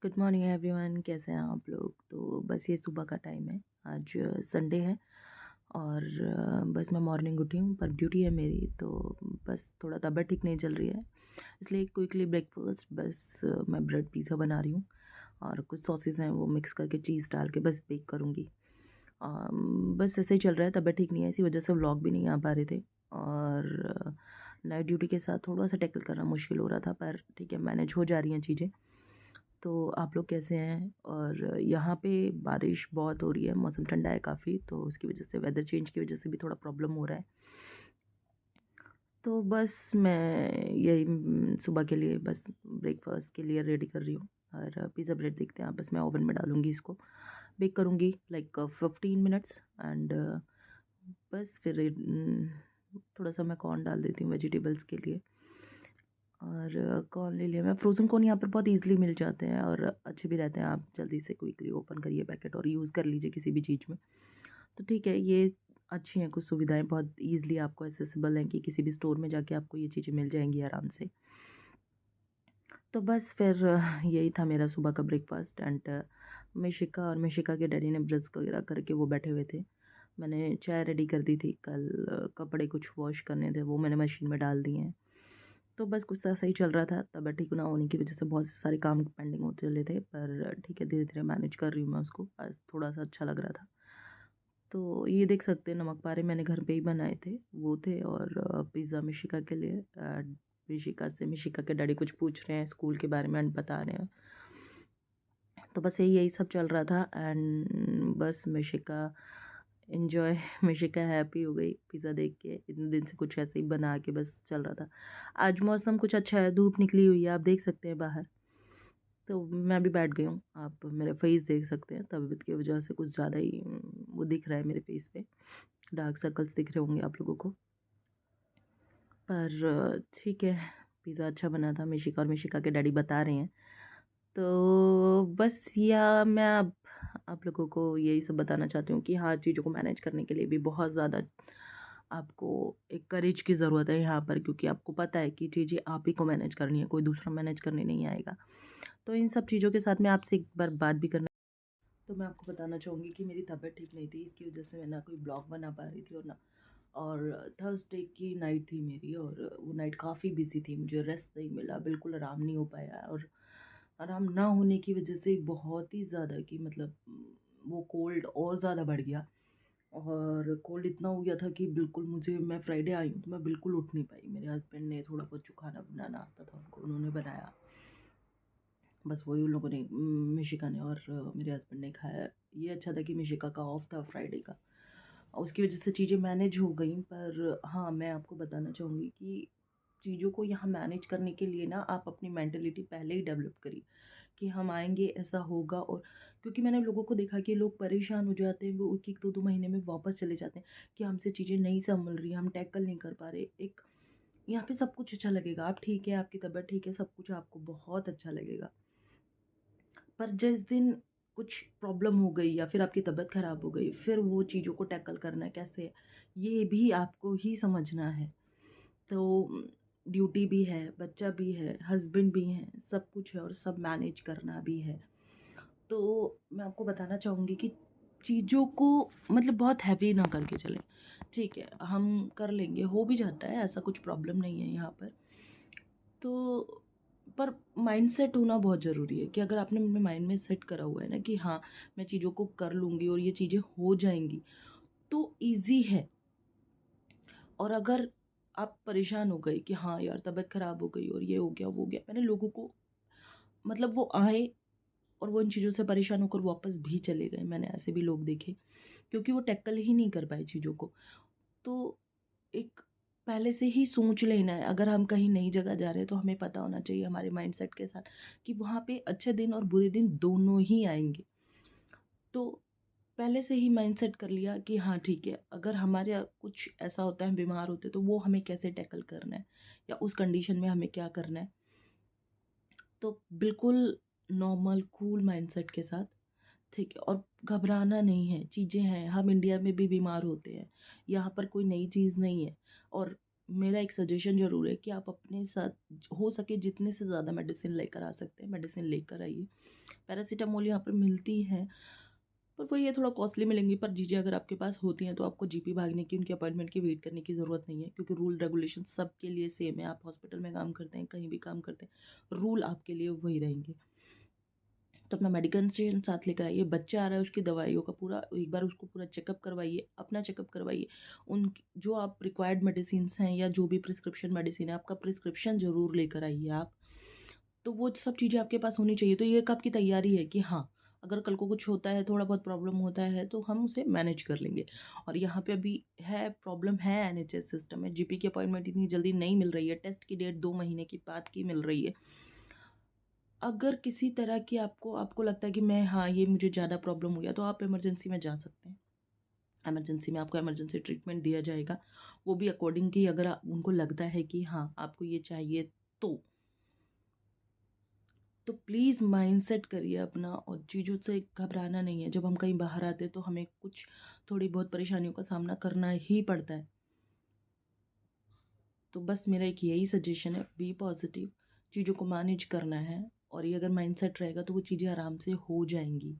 Good morning everyone, कैसे हैं आप लोग। तो बस ये सुबह का टाइम है। आज संडे है और बस मैं मॉर्निंग उठी हूँ, पर ड्यूटी है मेरी, तो बस थोड़ा तबीयत ठीक नहीं चल रही है, इसलिए क्विकली ब्रेकफास्ट बस मैं ब्रेड पिज़्ज़ा बना रही हूँ और कुछ सॉसेस हैं वो मिक्स करके चीज़ डाल के बस बेक करूँगी। बस ऐसे ही चल रहा है, तबीयत ठीक नहीं है, इसी वजह से व्लॉग भी नहीं आ पा रहे थे और नाइट ड्यूटी के साथ थोड़ा सा टैकल करना मुश्किल हो रहा था, पर ठीक है, मैनेज हो जा रही हैं चीज़ें। तो आप लोग कैसे हैं? और यहाँ पे बारिश बहुत हो रही है, मौसम ठंडा है काफ़ी, तो उसकी वजह से वेदर चेंज की वजह से भी थोड़ा प्रॉब्लम हो रहा है। तो बस मैं यही सुबह के लिए बस ब्रेकफास्ट के लिए रेडी कर रही हूँ और पिज़्ज़ा ब्रेड देखते हैं आप, बस मैं ओवन में डालूँगी, इसको बेक करूँगी लाइक 15 मिनट्स एंड बस फिर थोड़ा सा मैं कॉर्न डाल देती हूँ वेजिटेबल्स के लिए। और कॉर्न ले लिया मैं, फ्रोज़न कॉर्न यहाँ पर बहुत ईज़िली मिल जाते हैं और अच्छे भी रहते हैं। आप जल्दी से क्विकली ओपन करिए पैकेट और यूज़ कर लीजिए किसी भी चीज़ में। तो ठीक है, ये अच्छी हैं कुछ सुविधाएँ, बहुत ईज़िली आपको एक्सेसिबल हैं कि किसी भी स्टोर में जाके आपको ये चीज़ें मिल जाएँगी आराम से। तो बस फिर यही था मेरा सुबह का ब्रेकफ़ास्ट एंड मिशिका के डैडी ने ब्रश वगैरह करके वो बैठे हुए थे। मैंने चाय रेडी कर दी थी, कल कपड़े कुछ वॉश करने थे, वो मैंने मशीन में डाल दिए हैं। तो बस कुछ ऐसा ही चल रहा था, तबीयत ठीक ना होने की वजह से बहुत सारे काम पेंडिंग होते चले थे, पर ठीक है, धीरे-धीरे मैनेज कर रही हूँ मैं उसको। आज थोड़ा-सा अच्छा लग रहा था। तो ये देख सकते हैं, नमक पारे मैंने घर पे ही बनाए थे, वो थे। और पिज़्ज़ा मिशिका के लिए मिशिका के डैडी कुछ पूछ रहे हैं स्कूल के बारे में एंड बता रहे हैं। तो बस यही सब चल रहा था एंड बस मिशिका एन्जॉय मिशिका हैप्पी हो गई पिज़्ज़ा देख के। इतने दिन से कुछ ऐसे ही बना के बस चल रहा था। आज मौसम कुछ अच्छा है, धूप निकली हुई है, आप देख सकते हैं बाहर। तो मैं भी बैठ गई हूँ, आप मेरा फेस देख सकते हैं, तबीयत की वजह से कुछ ज़्यादा ही वो दिख रहा है मेरे फेस पे, डार्क सर्कल्स दिख रहे होंगे आप लोगों को। पर ठीक है, पिज़्ज़ा अच्छा बना था, मिशिका और मिशिका के डैडी बता रहे हैं। तो बस या मैं अब आप लोगों को यही सब बताना चाहती हूँ कि हाँ, चीज़ों को मैनेज करने के लिए भी बहुत ज़्यादा आपको एक करेज की ज़रूरत है यहाँ पर, क्योंकि आपको पता है कि चीज़ें आप ही को मैनेज करनी है, कोई दूसरा मैनेज करने नहीं आएगा। तो इन सब चीज़ों के साथ मैं आपसे एक बार बात भी करना, तो मैं आपको बताना चाहूँगी कि मेरी तबीयत ठीक नहीं थी, इसकी वजह से मैं ना कोई ब्लॉग बना पा रही थी और थर्सडे की नाइट थी मेरी और वो नाइट काफ़ी बिजी थी, मुझे रेस्ट नहीं मिला, बिल्कुल आराम नहीं हो पाया और आराम ना होने की वजह से बहुत ही ज़्यादा कि मतलब वो कोल्ड और ज़्यादा बढ़ गया और कोल्ड इतना हो गया था कि बिल्कुल मुझे, मैं फ्राइडे आई हूँ तो मैं बिल्कुल उठ नहीं पाई। मेरे हस्बैंड ने थोड़ा बहुत जो खाना बनाना आता था उनको, उन्होंने बनाया, बस वही उन लोगों ने मिशिका ने और मेरे हस्बैंड ने खाया। ये अच्छा था कि मिशिका का ऑफ था फ्राइडे का, उसकी वजह से चीज़ें मैनेज हो गई। पर हाँ, मैं आपको बताना चाहूँगी कि चीज़ों को यहाँ मैनेज करने के लिए ना आप अपनी मेंटलिटी पहले ही डेवलप करिए कि हम आएँगे, ऐसा होगा। और क्योंकि मैंने लोगों को देखा कि लोग परेशान हो जाते हैं, वो 1-1 2-2 महीने में वापस चले जाते हैं कि हमसे चीज़ें नहीं सँभल रही, हम टैकल नहीं कर पा रहे। एक यहाँ पे सब कुछ अच्छा लगेगा, आप ठीक है, आपकी तबीयत ठीक है, सब कुछ आपको बहुत अच्छा लगेगा। पर जिस दिन कुछ प्रॉब्लम हो गई या फिर आपकी तबीयत ख़राब हो गई, फिर वो चीज़ों को टैकल करना कैसे है, ये भी आपको ही समझना है। तो ड्यूटी भी है, बच्चा भी है, हस्बैंड भी हैं, सब कुछ है और सब मैनेज करना भी है। तो मैं आपको बताना चाहूँगी कि चीज़ों को मतलब बहुत हैवी ना करके चलें। ठीक है, हम कर लेंगे, हो भी जाता है, ऐसा कुछ प्रॉब्लम नहीं है यहाँ पर। तो पर माइंडसेट होना बहुत ज़रूरी है कि अगर आपने अपने माइंड में सेट करा हुआ है ना कि हाँ, मैं चीज़ों को कर लूँगी और ये चीज़ें हो जाएँगी, तो ईज़ी है। और अगर आप परेशान हो गए कि हाँ यार, तबीयत ख़राब हो गई और ये हो गया, वो हो गया, मैंने लोगों को मतलब वो आए और वो इन चीज़ों से परेशान होकर वापस भी चले गए, मैंने ऐसे भी लोग देखे, क्योंकि वो टैकल ही नहीं कर पाए चीज़ों को। तो एक पहले से ही सोच लेना है, अगर हम कहीं नई जगह जा रहे हैं तो हमें पता होना चाहिए हमारे माइंडसेट के साथ कि वहाँ पे अच्छे दिन और बुरे दिन दोनों ही आएँगे। तो पहले से ही माइंडसेट कर लिया कि हाँ ठीक है, अगर हमारे कुछ ऐसा होता है, हम बीमार होते हैं, तो वो हमें कैसे टैकल करना है या उस कंडीशन में हमें क्या करना है। तो बिल्कुल नॉर्मल कूल माइंडसेट के साथ, ठीक है, और घबराना नहीं है, चीज़ें हैं, हम इंडिया में भी बीमार होते हैं, यहाँ पर कोई नई चीज़ नहीं है। और मेरा एक सजेशन ज़रूर है कि आप अपने साथ हो सके जितने से ज़्यादा मेडिसिन लेकर आ सकते हैं, मेडिसिन लेकर आइए। पैरासिटामोल यहाँ पर मिलती हैं, पर वो ये थोड़ा कॉस्टली मिलेंगी, पर चीज़ें अगर आपके पास होती हैं तो आपको जीपी भागने की, उनके अपॉइंटमेंट की वेट करने की ज़रूरत नहीं है, क्योंकि रूल रेगुलेशन सबके लिए सेम है। आप हॉस्पिटल में काम करते हैं, कहीं भी काम करते हैं, रूल आपके लिए वही रहेंगे। तो अपना मेडिकेशन साथ लेकर आइए। बच्चा आ रहा है, उसकी दवाइयों का पूरा एक बार उसको पूरा चेकअप करवाइए, अपना चेकअप करवाइए। उन जो आप रिक्वायर्ड मेडिसिन्स हैं या जो भी प्रिस्क्रिप्शन मेडिसिन है, आपका प्रिस्क्रिप्शन ज़रूर लेकर आइए आप। तो वो सब चीज़ें आपके पास होनी चाहिए। तो ये एक आपकी तैयारी है कि हाँ, अगर कल को कुछ होता है, थोड़ा बहुत प्रॉब्लम होता है, तो हम उसे मैनेज कर लेंगे। और यहाँ पे अभी है प्रॉब्लम है, एनएचएस सिस्टम में जीपी की अपॉइंटमेंट इतनी जल्दी नहीं मिल रही है, टेस्ट की डेट 2 महीने के बाद की मिल रही है। अगर किसी तरह की आपको आपको लगता है कि मैं हाँ, ये मुझे ज़्यादा प्रॉब्लम हो गया, तो आप इमरजेंसी में जा सकते हैं। इमरजेंसी में आपको इमरजेंसी ट्रीटमेंट दिया जाएगा। वो भी अकॉर्डिंग कि अगर उनको लगता है कि हाँ, आपको ये चाहिए तो। तो प्लीज़ माइंडसेट करिए अपना, और चीज़ों से घबराना नहीं है। जब हम कहीं बाहर आते हैं तो हमें कुछ थोड़ी बहुत परेशानियों का सामना करना ही पड़ता है। तो बस मेरा एक यही सजेशन है, बी पॉजिटिव, चीज़ों को मैनेज करना है, और ये अगर माइंडसेट रहेगा तो वो चीज़ें आराम से हो जाएंगी।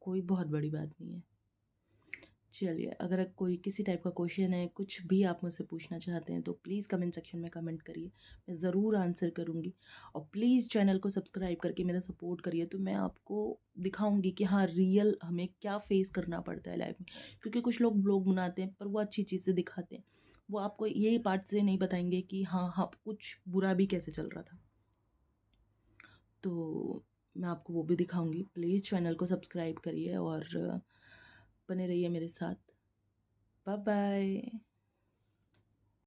कोई बहुत बड़ी बात नहीं है। चलिए, अगर कोई किसी टाइप का क्वेश्चन है, कुछ भी आप मुझसे पूछना चाहते हैं, तो प्लीज़ कमेंट सेक्शन में कमेंट करिए, मैं ज़रूर आंसर करूँगी। और प्लीज़ चैनल को सब्सक्राइब करके मेरा सपोर्ट करिए, तो मैं आपको दिखाऊँगी कि हाँ, रियल हमें क्या फ़ेस करना पड़ता है लाइफ में। क्योंकि कुछ लोग ब्लॉग बनाते हैं, पर वो अच्छी चीज़ें दिखाते हैं, वो आपको यही पार्ट से नहीं बताएंगे कि हाँ हाँ, कुछ बुरा भी कैसे चल रहा था। तो मैं आपको वो भी दिखाऊँगी। प्लीज़ चैनल को सब्सक्राइब करिए और बने रहिए मेरे साथ। Bye bye.